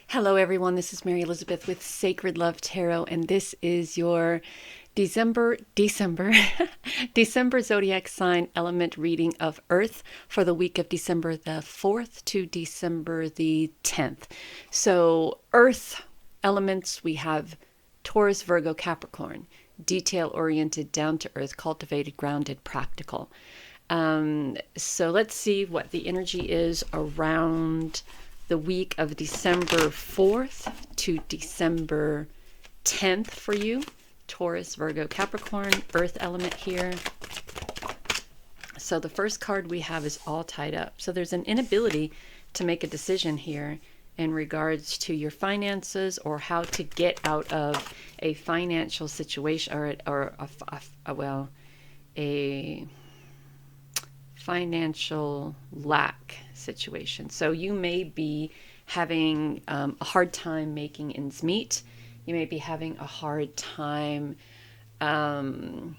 Hello, everyone. This is Mary Elizabeth with Sacred Love Tarot, and this is your December December zodiac sign element reading of Earth for the week of December the 4th to December the 10th. So, Earth elements, we have Taurus, Virgo, Capricorn, detail oriented, down to earth, cultivated, grounded, practical. So let's see what the energy is around the week of December 4th to December 10th for you. Taurus, Virgo, Capricorn, earth element here. So the first card we have is all tied up. So there's an inability to make a decision here in regards to your finances or how to get out of a financial situation or a financial lack situation. So you may be having a hard time making ends meet. You may be having a hard time finding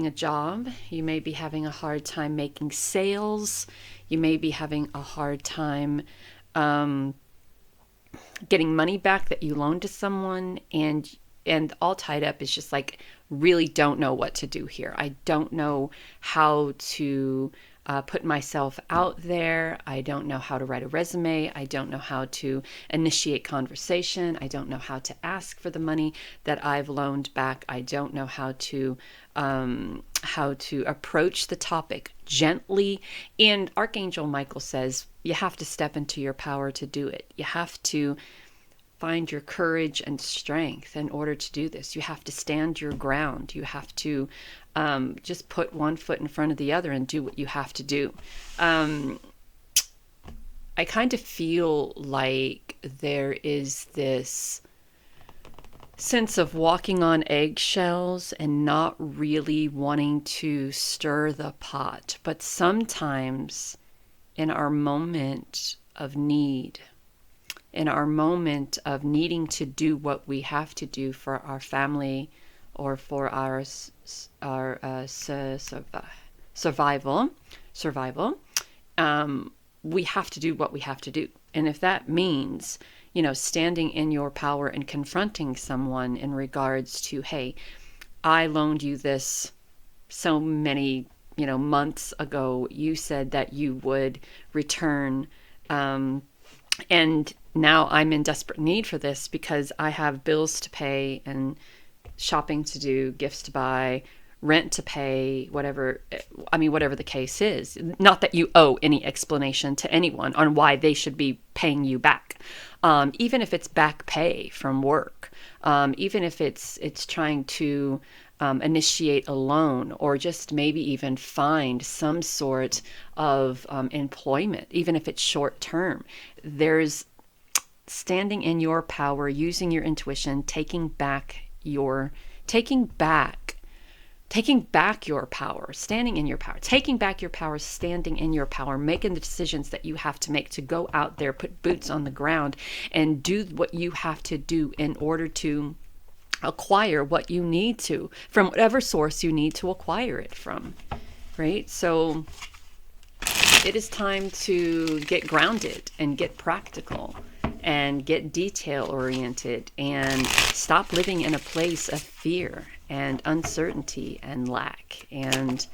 a job. You may be having a hard time making sales. You may be having a hard time getting money back that you loaned to someone, and all tied up is just like, really don't know what to do here. I don't know how to put myself out there. I don't know how to write a resume. I don't know how to initiate conversation. I don't know how to ask for the money that I've loaned back. I don't know how to approach the topic gently. And Archangel Michael says you have to step into your power to do it. You have to find your courage and strength in order to do this. You have to stand your ground. You have to just put one foot in front of the other and do what you have to do. I kind of feel like there is this sense of walking on eggshells and not really wanting to stir the pot. But sometimes in our moment of need, in our moment of needing to do what we have to do for our family or for our survival, we have to do what we have to do. And if that means, standing in your power and confronting someone in regards to, hey, I loaned you this so many, months ago. You said that you would return, and now I'm in desperate need for this because I have bills to pay and shopping to do, gifts to buy, rent to pay, whatever the case is. Not that you owe any explanation to anyone on why they should be paying you back. Even if it's back pay from work, even if it's trying to initiate a loan, or just maybe even find some sort of employment, even if it's short term. There's standing in your power, using your intuition, taking back your power, standing in your power, taking back your power, standing in your power, making the decisions that you have to make to go out there, put boots on the ground, and do what you have to do in order to acquire what you need to from whatever source you need to acquire it from, right? So it is time to get grounded and get practical and get detail oriented and stop living in a place of fear and uncertainty and lack, and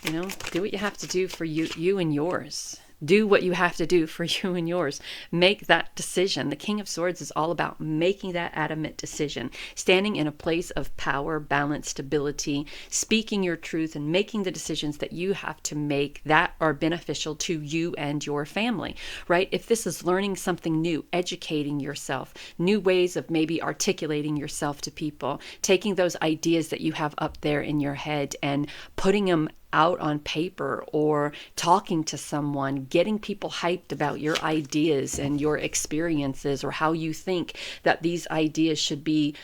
do what you have to do for you and yours. Do what you have to do for you and yours. Make that decision. The King of Swords is all about making that adamant decision, standing in a place of power, balance, stability, speaking your truth, and making the decisions that you have to make that are beneficial to you and your family, right? If this is learning something new, educating yourself, new ways of maybe articulating yourself to people, taking those ideas that you have up there in your head and putting them out on paper, or talking to someone, getting people hyped about your ideas and your experiences, or how you think that these ideas should be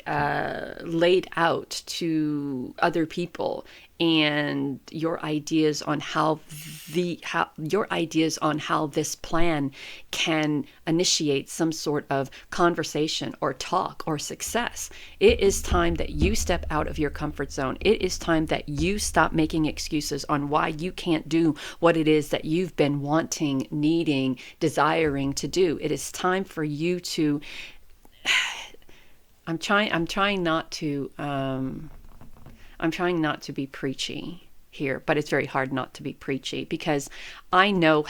laid out to other people, and your ideas on how this plan can initiate some sort of conversation or talk or success. It is time that you step out of your comfort zone. It is time that you stop making excuses on why you can't do what it is that you've been wanting, needing, desiring to do. It is time for you to I'm trying not to be preachy here, but it's very hard not to be preachy, because I know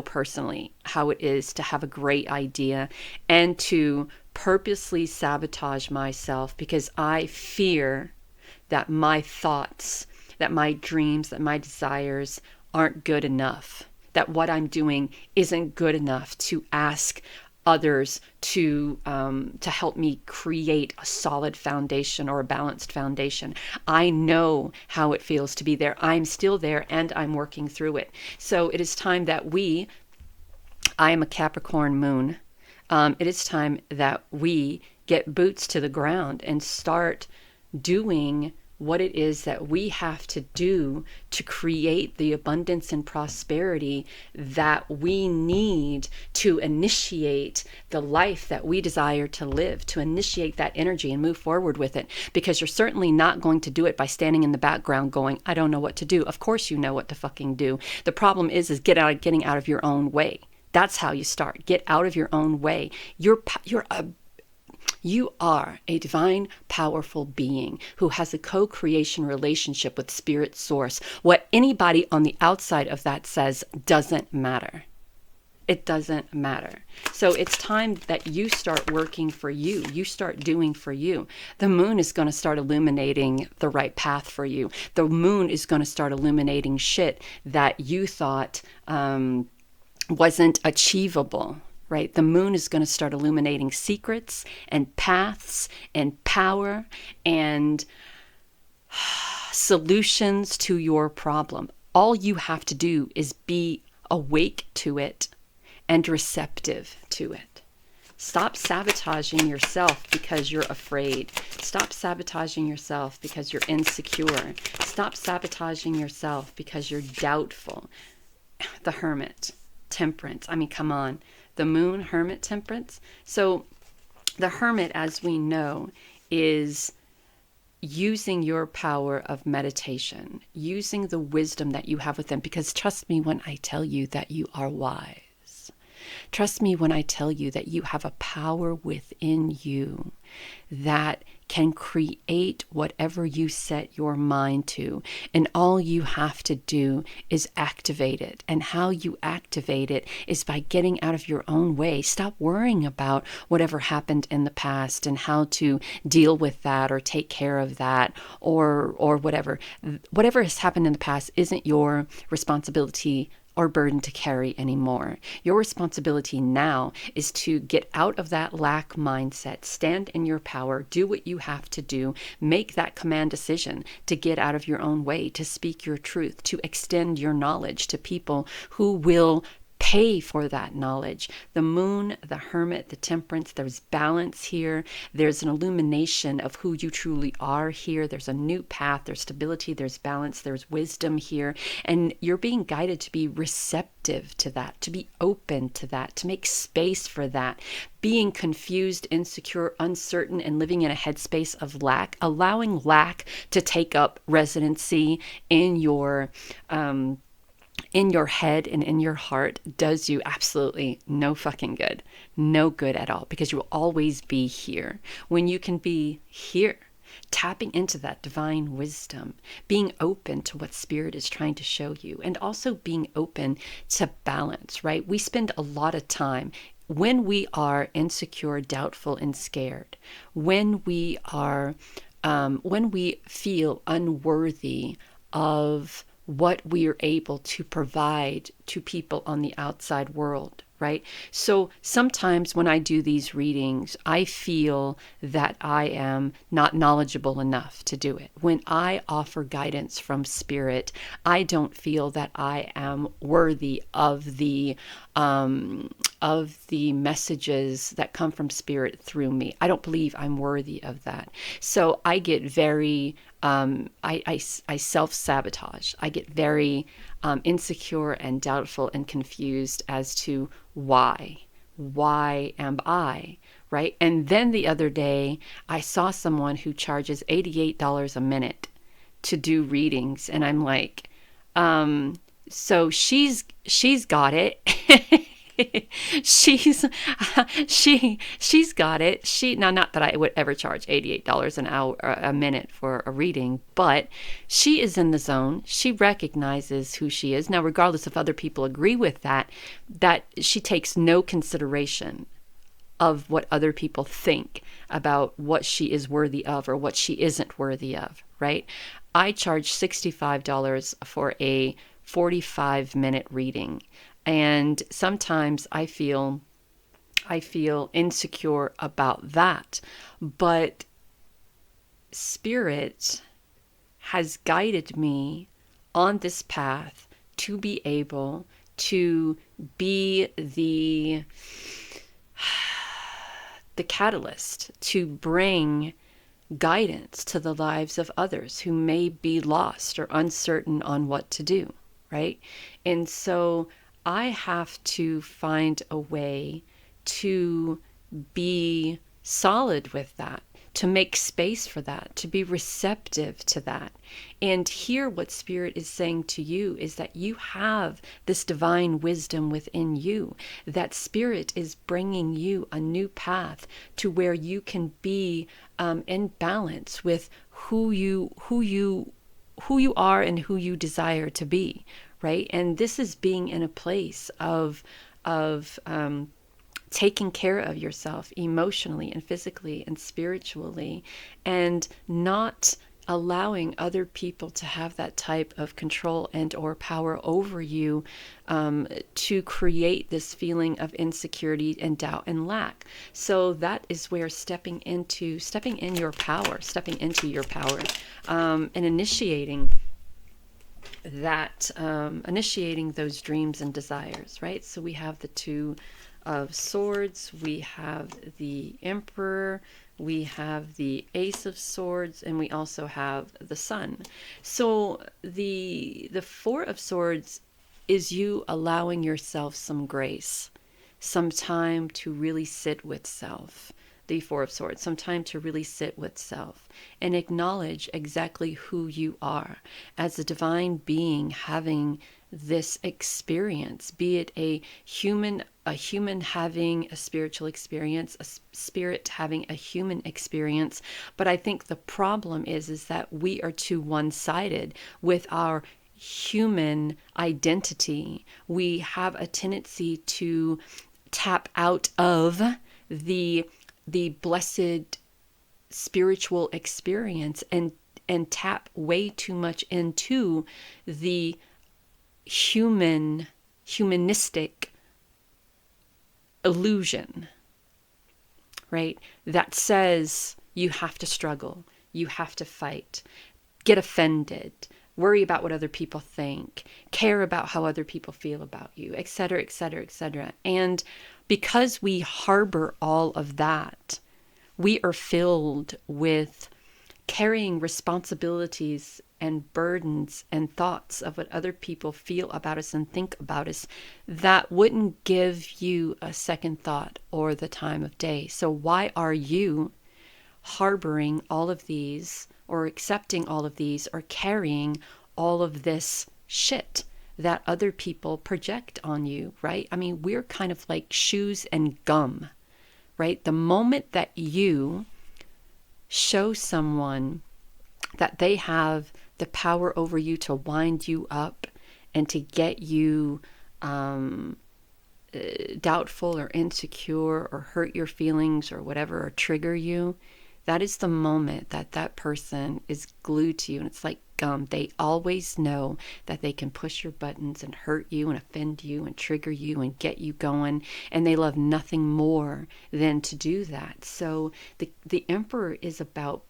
personally how it is to have a great idea and to purposely sabotage myself, because I fear that my thoughts, that my dreams, that my desires aren't good enough, that what I'm doing isn't good enough to ask others to help me create a solid foundation or a balanced foundation. I know how it feels to be there. I'm still there, and I'm working through it. So it is time that I am a Capricorn moon. It is time that we get boots to the ground and start doing what it is that we have to do to create the abundance and prosperity that we need to initiate the life that we desire to live, to initiate that energy and move forward with it. Because you're certainly not going to do it by standing in the background going, I don't know what to do. Of course you know what to fucking do. The problem is getting out of your own way. That's how you start. Get out of your own way. You are a divine, powerful being who has a co-creation relationship with Spirit Source. What anybody on the outside of that says doesn't matter. It doesn't matter. So it's time that you start working for you. You start doing for you. The moon is going to start illuminating the right path for you. The moon is going to start illuminating shit that you thought wasn't achievable. Right? The moon is going to start illuminating secrets and paths and power and solutions to your problem. All you have to do is be awake to it and receptive to it. Stop sabotaging yourself because you're afraid. Stop sabotaging yourself because you're insecure. Stop sabotaging yourself because you're doubtful. The Hermit, Temperance. I mean, come on. The moon, Hermit, Temperance. So the Hermit, as we know, is using your power of meditation, using the wisdom that you have within. Because trust me when I tell you that you are wise. Trust me when I tell you that you have a power within you that can create whatever you set your mind to. And all you have to do is activate it. And how you activate it is by getting out of your own way. Stop worrying about whatever happened in the past and how to deal with that or take care of that or whatever. Whatever has happened in the past isn't your responsibility or burden to carry anymore. Your responsibility now is to get out of that lack mindset, stand in your power, do what you have to do, make that command decision to get out of your own way, to speak your truth, to extend your knowledge to people who will pay for that knowledge. The moon, the Hermit, the Temperance, there's balance here. There's an illumination of who you truly are here. There's a new path, there's stability, there's balance, there's wisdom here. And you're being guided to be receptive to that, to be open to that, to make space for that. Being confused, insecure, uncertain, and living in a headspace of lack, allowing lack to take up residency in your head and in your heart does you absolutely no fucking good. No good at all, because you will always be here. When you can be here, tapping into that divine wisdom, being open to what Spirit is trying to show you, and also being open to balance, right? We spend a lot of time when we are insecure, doubtful, and scared, when we feel unworthy of what we are able to provide to people on the outside world, right? So sometimes when I do these readings, I feel that I am not knowledgeable enough to do it. When I offer guidance from Spirit, I don't feel that I am worthy of the of the messages that come from Spirit through me. I don't believe I'm worthy of that. So I get very, I self-sabotage. I get very insecure and doubtful and confused as to why. Why am I? Right? And then the other day, I saw someone who charges $88 a minute to do readings. And I'm like, so she's got it. she's she's got it. Now, not that I would ever charge $88 an hour a minute for a reading, but she is in the zone. She recognizes who she is. Now, regardless if other people agree with that she takes no consideration of what other people think about what she is worthy of or what she isn't worthy of, right? I charge $65 for a 45-minute reading. And sometimes I feel insecure about that. But Spirit has guided me on this path to be able to be the catalyst to bring guidance to the lives of others who may be lost or uncertain on what to do, right? And so I have to find a way to be solid with that, to make space for that, to be receptive to that. And here what Spirit is saying to you is that you have this divine wisdom within you, that Spirit is bringing you a new path to where you can be in balance with who you are and who you desire to be, right? And this is being in a place of taking care of yourself emotionally and physically and spiritually, and not allowing other people to have that type of control and or power over you, to create this feeling of insecurity and doubt and lack. So that is where stepping into your power, and initiating that, initiating those dreams and desires, right? So we have the Two of Swords, we have the Emperor, we have the Ace of Swords, and we also have the Sun. So the Four of Swords is you allowing yourself some grace, some time to really sit with self. The Four of Swords, some time to really sit with self and acknowledge exactly who you are as a divine being having this experience, be it a human having a spiritual experience, a spirit having a human experience. But I think the problem is that we are too one-sided with our human identity. We have a tendency to tap out of the blessed spiritual experience and tap way too much into the humanistic illusion, right? That says you have to struggle, you have to fight, get offended, worry about what other people think, care about how other people feel about you, etc., etc., etc. And because we harbor all of that, we are filled with carrying responsibilities and burdens and thoughts of what other people feel about us and think about us that wouldn't give you a second thought or the time of day. So why are you harboring all of these, or accepting all of these, or carrying all of this shit that other people project on you, right? I mean, we're kind of like shoes and gum, right? The moment that you show someone that they have the power over you to wind you up and to get you doubtful or insecure or hurt your feelings or whatever, or trigger you, that is the moment that that person is glued to you. And it's like gum. They always know that they can push your buttons and hurt you and offend you and trigger you and get you going. And they love nothing more than to do that. So the Emperor is about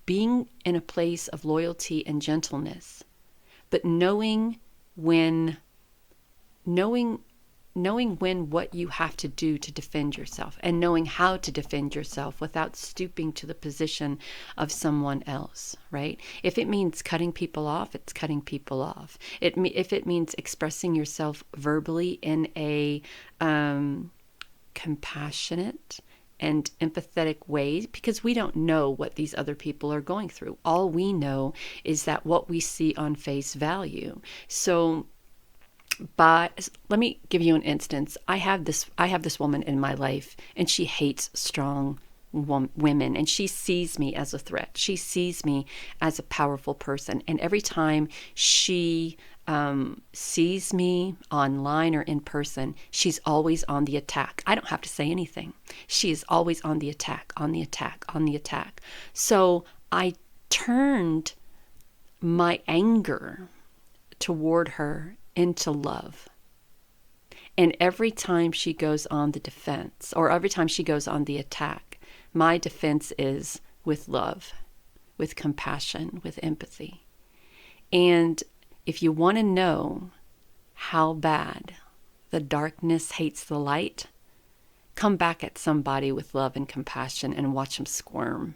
being in a place of loyalty and gentleness, but knowing when knowing when what you have to do to defend yourself, and knowing how to defend yourself without stooping to the position of someone else, right? If it means cutting people off, it's cutting people off. If it means expressing yourself verbally in a compassionate and empathetic ways, because we don't know what these other people are going through. All we know is that what we see on face value. So, but let me give you an instance. I have this woman in my life, and she hates strong women, and she sees me as a threat. She sees me as a powerful person, and every time she sees me online or in person, she's always on the attack. I don't have to say anything. She is always on the attack, on the attack, on the attack. So I turned my anger toward her into love. And every time she goes on the defense, or every time she goes on the attack, my defense is with love, with compassion, with empathy. And if you want to know how bad the darkness hates the light, come back at somebody with love and compassion and watch them squirm.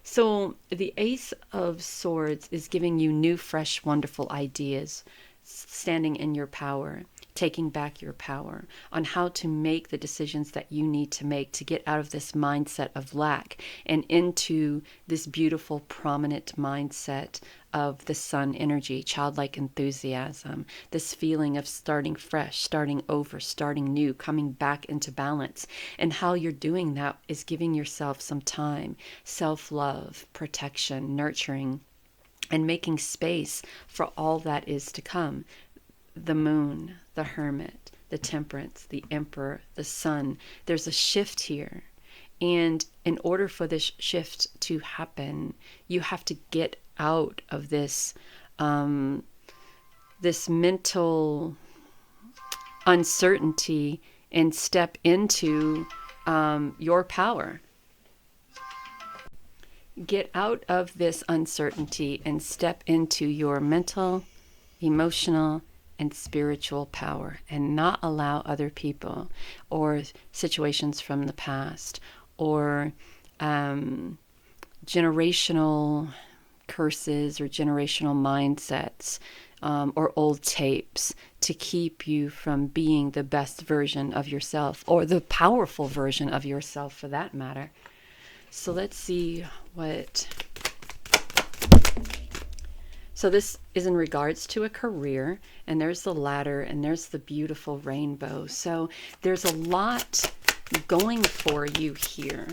So the Ace of Swords is giving you new, fresh, wonderful ideas, standing in your power, taking back your power, on how to make the decisions that you need to make to get out of this mindset of lack and into this beautiful, prominent mindset of the sun energy, childlike enthusiasm, this feeling of starting fresh, starting over, starting new, coming back into balance. And how you're doing that is giving yourself some time, self-love, protection, nurturing, and making space for all that is to come. The moon, the hermit, the temperance, the emperor, the sun. There's a shift here. And in order for this shift to happen, you have to get out of this this mental uncertainty and step into your power. Get out of this uncertainty and step into your mental, emotional, and spiritual power, and not allow other people or situations from the past or generational curses or generational mindsets or old tapes to keep you from being the best version of yourself, or the powerful version of yourself for that matter. So let's see what... So this is in regards to a career, and there's the ladder, and there's the beautiful rainbow. So there's a lot going for you here.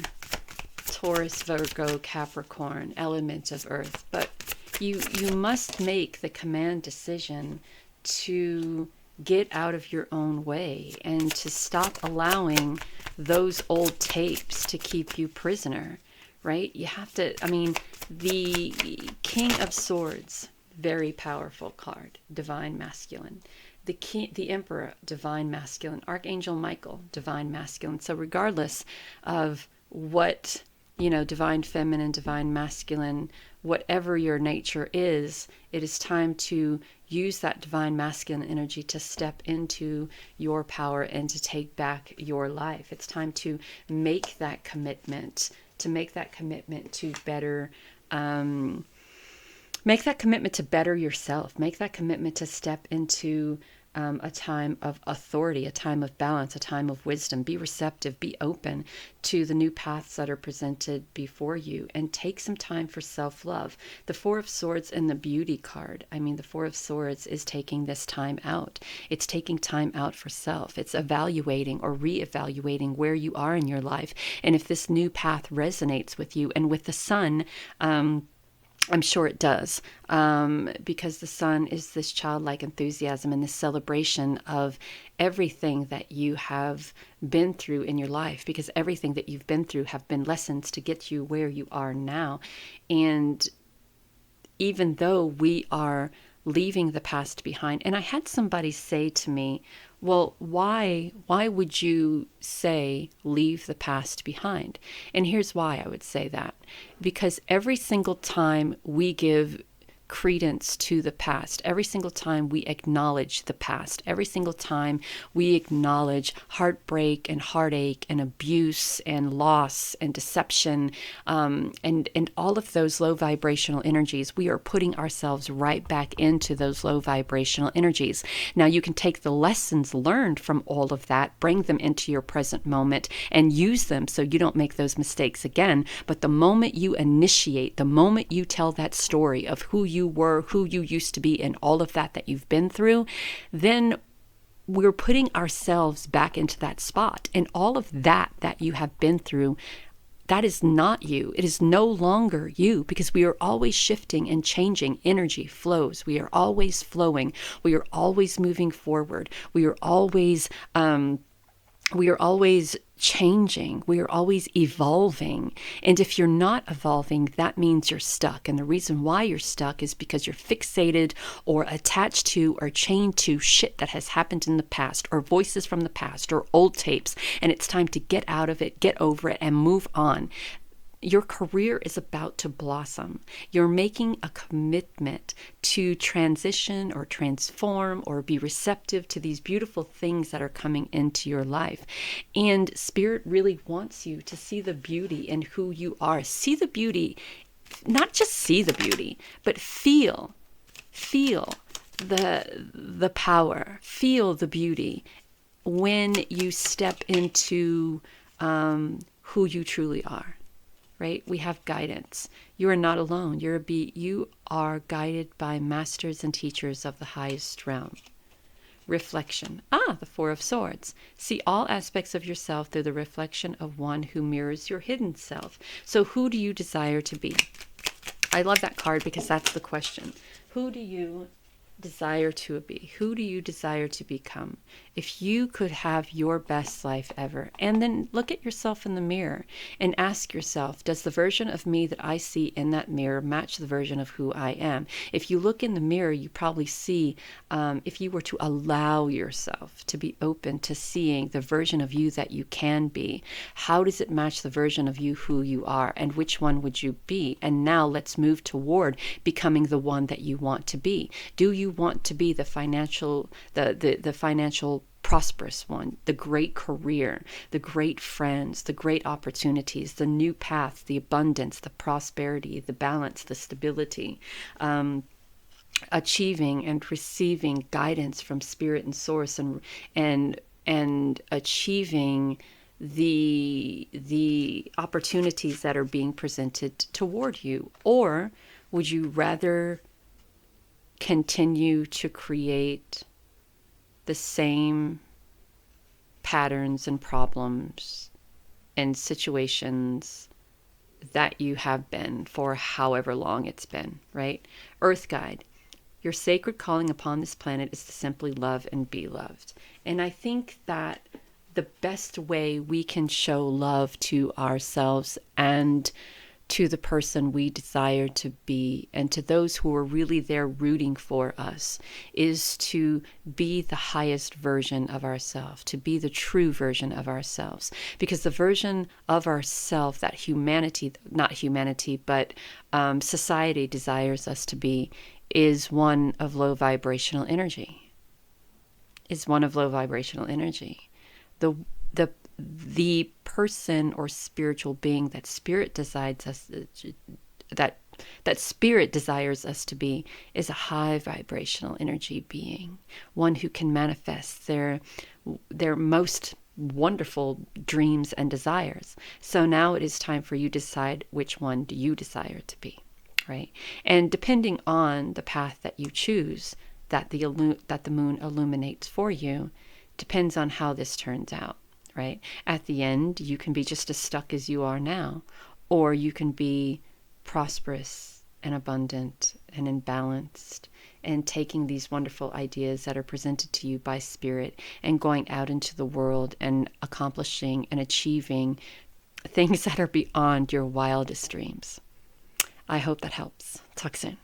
Taurus, Virgo, Capricorn, element of earth. But you must make the command decision to get out of your own way and to stop allowing those old tapes to keep you prisoner, right? You have to, I mean, the King of Swords, very powerful card, divine masculine. The king, the Emperor, divine masculine. Archangel Michael, divine masculine. So regardless of what, divine feminine, divine masculine, whatever your nature is, it is time to use that divine masculine energy to step into your power and to take back your life. It's time to make that commitment, to better, make that commitment to better yourself. Make that commitment to step into a time of authority, a time of balance, a time of wisdom. Be receptive, be open to the new paths that are presented before you, and take some time for self-love. The Four of Swords and the Beauty card. The Four of Swords is taking this time out. It's taking time out for self. It's evaluating or reevaluating where you are in your life, and if this new path resonates with you. And with the sun, I'm sure it does, because the sun is this childlike enthusiasm and this celebration of everything that you have been through in your life, because everything that you've been through have been lessons to get you where you are now. And even though we are leaving the past behind, and I had somebody say to me, well, why would you say leave the past behind? And here's why I would say that. Because every single time we give credence to the past, every single time we acknowledge the past, every single time we acknowledge heartbreak and heartache and abuse and loss and deception, and all of those low vibrational energies, we are putting ourselves right back into those low vibrational energies. Now, you can take the lessons learned from all of that, bring them into your present moment, and use them so you don't make those mistakes again. But the moment you initiate, the moment you tell that story of who you were, who you used to be, and all of that you've been through, then we're putting ourselves back into that spot. And all of that you have been through, that is not you. It is no longer you, because we are always shifting and changing. Energy flows. We are always flowing. We are always moving forward. We are always changing. We are always evolving. And if you're not evolving, that means you're stuck. And the reason why you're stuck is because you're fixated or attached to or chained to shit that has happened in the past, or voices from the past, or old tapes. And it's time to get out of it, get over it, and move on. Your career is about to blossom. You're making a commitment to transition or transform or be receptive to these beautiful things that are coming into your life. And Spirit really wants you to see the beauty in who you are. See the beauty, not just see the beauty, but feel the power, feel the beauty when you step into who you truly are. Right? We have guidance. You are not alone. You are guided by masters and teachers of the highest realm. Reflection. The Four of Swords. See all aspects of yourself through the reflection of one who mirrors your hidden self. So who do you desire to be? I love that card because that's the question. Who do you desire to be? Who do you desire to become? If you could have your best life ever, and then look at yourself in the mirror and ask yourself, does the version of me that I see in that mirror match the version of who I am? If you look in the mirror, you probably see, if you were to allow yourself to be open to seeing the version of you that you can be, how does it match the version of you who you are, and which one would you be? And now let's move toward becoming the one that you want to be. Do you want to be the financial prosperous one, the great career, the great friends, the great opportunities, the new paths, the abundance, the prosperity, the balance, the stability, achieving and receiving guidance from Spirit and Source, and achieving the opportunities that are being presented toward you? Or would you rather continue to create the same patterns and problems and situations that you have been for however long it's been, right? Earth Guide. Your sacred calling upon this planet is to simply love and be loved. And I think that the best way we can show love to ourselves and to the person we desire to be, and to those who are really there rooting for us, is to be the highest version of ourselves, to be the true version of ourselves. Because the version of ourselves that society desires us to be is one of low vibrational energy. The person or spiritual being that Spirit decides us that Spirit desires us to be is a high vibrational energy being, one who can manifest their most wonderful dreams and desires. So now it is time for you to decide which one do you desire to be, right? And depending on the path that you choose, that the moon illuminates for you, depends on how this turns out. Right? At the end, you can be just as stuck as you are now, or you can be prosperous and abundant and imbalanced, and taking these wonderful ideas that are presented to you by Spirit and going out into the world and accomplishing and achieving things that are beyond your wildest dreams. I hope that helps. Talk soon.